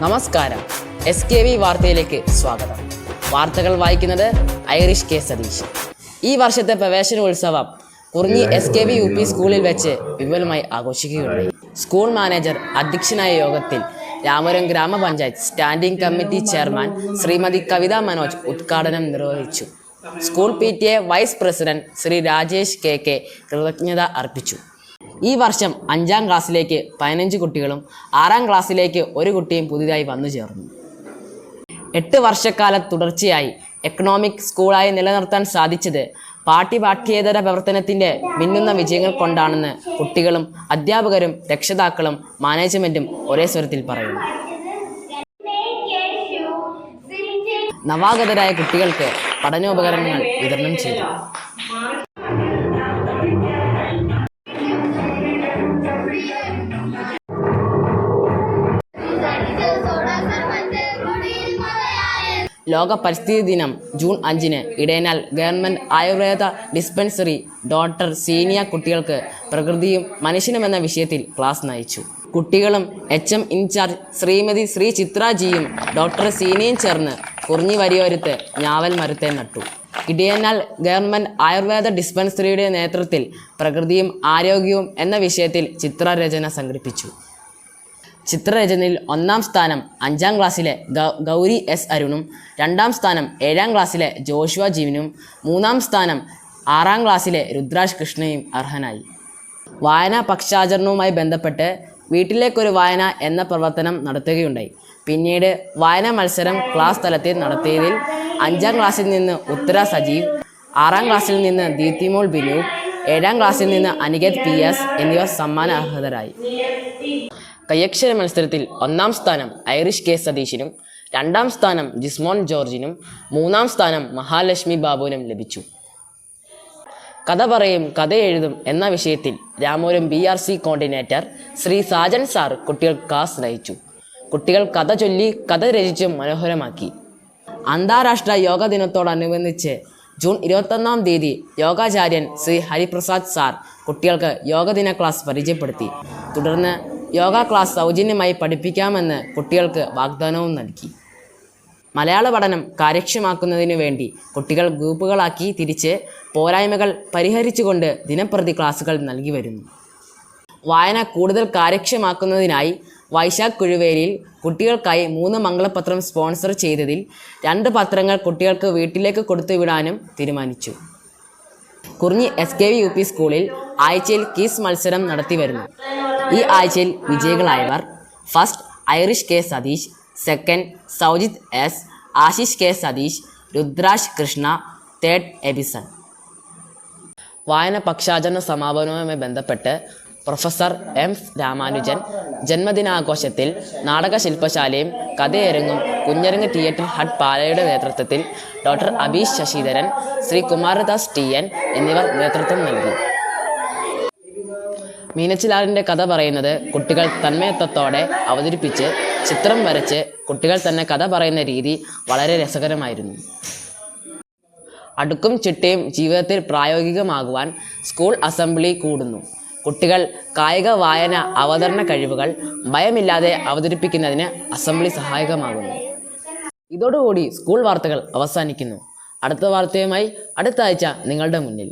നമസ്കാരം. SKV വാർത്തയിലേക്ക് സ്വാഗതം. വാർത്തകൾ വായിക്കുന്നത് ഐറിഷ് കെ സതീഷ്. ഈ വർഷത്തെ പ്രവേശനോത്സവം കുറിഞ്ഞി SKV UP സ്കൂളിൽ വെച്ച് വിപുലമായി ആഘോഷിക്കുകയുണ്ടായി. സ്കൂൾ മാനേജർ അധ്യക്ഷനായ യോഗത്തിൽ Ramapuram grama panchayat standing committee chairman Shrimati Kavitha Manoj ഉദ്ഘാടനം നിർവഹിച്ചു. School PTA vice president Shri Rajesh KK കൃതജ്ഞത അർപ്പിച്ചു. ഈ വർഷം 5ാം ക്ലാസ്സിലേക്ക് 15 കുട്ടികളും 6ാം ക്ലാസ്സിലേക്ക് 1 കുട്ടിയും പുതിയതായി വന്നു ചേർന്നു. 8 വർഷക്കാല തുടർച്ചയായി എക്കണോമിക് സ്കൂളായി നിലനിർത്താൻ സാധിച്ചത് പാഠ്യേതര പ്രവർത്തനത്തിൻ്റെ മിന്നുന്ന വിജയങ്ങൾ കൊണ്ടാണെന്ന് കുട്ടികളും അധ്യാപകരും രക്ഷിതാക്കളും മാനേജ്മെൻറ്റും ഒരേ സ്വരത്തിൽ പറയുന്നു. നവാഗതരായ കുട്ടികൾക്ക് പഠനോപകരണങ്ങൾ വിതരണം ചെയ്തു. ലോക പരിസ്ഥിതി ദിനം ജൂൺ 5-ന് Idayanal government ayurveda dispensary doctor Seeniya കുട്ടികൾക്ക് പ്രകൃതിയും മനുഷ്യനും എന്ന വിഷയത്തിൽ ക്ലാസ് നയിച്ചു. കുട്ടികളും HM ഇൻചാർജ് ശ്രീമതി ശ്രീ ചിത്രാജിയും ഡോക്ടർ സീനിയയും ചേർന്ന് കുറിഞ്ഞി വരിയോരത്ത് ഞാവൽ മരത്തെ നട്ടു. ഇടയനാൽ ഗവൺമെൻറ് ആയുർവേദ ഡിസ്പെൻസറിയുടെ നേതൃത്വത്തിൽ പ്രകൃതിയും ആരോഗ്യവും എന്ന വിഷയത്തിൽ ചിത്രരചന സംഘടിപ്പിച്ചു. ചിത്രരചനയിൽ 1ാം സ്ഥാനം 5ാം ക്ലാസ്സിലെ ഗൗരി S അരുണും 2ാം സ്ഥാനം 7ാം ക്ലാസ്സിലെ ജോഷുവ ജിവിനും 3ാം സ്ഥാനം 6ാം ക്ലാസ്സിലെ രുദ്രാജ് കൃഷ്ണയും അർഹനായി. വായനാ പക്ഷാചരണവുമായി ബന്ധപ്പെട്ട് വീട്ടിലേക്കൊരു വായന എന്ന പ്രവർത്തനം നടത്തുകയുണ്ടായി. പിന്നീട് വായനാ മത്സരം ക്ലാസ് തലത്തിൽ നടത്തിയതിൽ 5ാം ക്ലാസ്സിൽ നിന്ന് ഉത്തര സജീവ്, 6ാം ക്ലാസ്സിൽ നിന്ന് ദീപ്തിമോൾ ബിനു, 7ാം ക്ലാസ്സിൽ നിന്ന് അനികേത് PS എന്നിവർ സമ്മാന അർഹതരായി. കയ്യക്ഷര മത്സരത്തിൽ 1ാം സ്ഥാനം ഐറിഷ് കെ സതീഷിനും 2ാം സ്ഥാനം ജിസ്മോൻ ജോർജിനും 3ാം സ്ഥാനം മഹാലക്ഷ്മി ബാബുവിനും ലഭിച്ചു. കഥ പറയും കഥ എഴുതും എന്ന വിഷയത്തിൽ Ramapuram BRC coordinator Shri Sajan sir കുട്ടികൾക്ക് ക്ലാസ് നയിച്ചു. കുട്ടികൾ കഥ ചൊല്ലി കഥ രചിച്ചും മനോഹരമാക്കി. അന്താരാഷ്ട്ര യോഗ ദിനത്തോടനുബന്ധിച്ച് ജൂൺ 21-ാം തീയതി യോഗാചാര്യൻ ശ്രീ ഹരിപ്രസാദ് സാർ കുട്ടികൾക്ക് യോഗദിന ക്ലാസ് പരിചയപ്പെടുത്തി. തുടർന്ന് യോഗ ക്ലാസ് സൗജന്യമായി പഠിപ്പിക്കാമെന്ന് കുട്ടികൾക്ക് വാഗ്ദാനവും നൽകി. മലയാള പഠനം കാര്യക്ഷമമാക്കുന്നതിനു വേണ്ടി കുട്ടികൾ ഗ്രൂപ്പുകളാക്കി തിരിച്ച് പോരായ്മകൾ പരിഹരിച്ചുകൊണ്ട് ദിനപ്രതി ക്ലാസുകൾ നൽകി വരുന്നു. വായന കൂടുതൽ കാര്യക്ഷമമാക്കുന്നതിനായി വൈശാഖ് കുഴുവേലിയിൽ കുട്ടികൾക്കായി 3 മംഗളപത്രം സ്പോൺസർ ചെയ്തതിൽ 2 പത്രങ്ങൾ കുട്ടികൾക്ക് വീട്ടിലേക്ക് കൊടുത്തുവിടാനും തീരുമാനിച്ചു. കുറിഞ്ഞി SKV UP സ്കൂളിൽ ആഴ്ചയിൽ ക്വിസ് മത്സരം നടത്തി വരുന്നു. ഈ ആഴ്ചയിൽ വിജയികളായവർ: first Irish K Satheesh, second Soujith S, Ashish K Satheesh, Rudraj Krishna, third Ebison. വായന പക്ഷാചരണ സമാപനവുമായി ബന്ധപ്പെട്ട് പ്രൊഫസർ M രാമാനുജൻ ജന്മദിനാഘോഷത്തിൽ നാടക ശില്പശാലയും കഥയരങ്ങും കുഞ്ഞരങ്ങ് തിയേറ്റർ ഹട്ട് പാലയുടെ നേതൃത്വത്തിൽ ഡോക്ടർ അബീഷ് ശശിധരൻ, ശ്രീ കുമാരദാസ് TN എന്നിവർ നേതൃത്വം നൽകി. മീനച്ചിലാറിൻ്റെ കഥ പറയുന്നത് കുട്ടികൾ തന്മയത്വത്തോടെ അവതരിപ്പിച്ച് ചിത്രം വരച്ച് കുട്ടികൾ തന്നെ കഥ പറയുന്ന രീതി വളരെ രസകരമായിരുന്നു. അടുക്കും ചിട്ടയും ജീവിതത്തിൽ പ്രായോഗികമാകുവാൻ സ്കൂൾ അസംബ്ലി കൂടുന്നു. കുട്ടികൾ കായിക വായന അവതരണ കഴിവുകൾ ഭയമില്ലാതെ അവതരിപ്പിക്കുന്നതിന് അസംബ്ലി സഹായകമാകുന്നു. ഇതോടുകൂടി സ്കൂൾ വാർത്തകൾ അവസാനിക്കുന്നു. അടുത്ത വാർത്തയുമായി അടുത്ത ആഴ്ച നിങ്ങളുടെ മുന്നിൽ.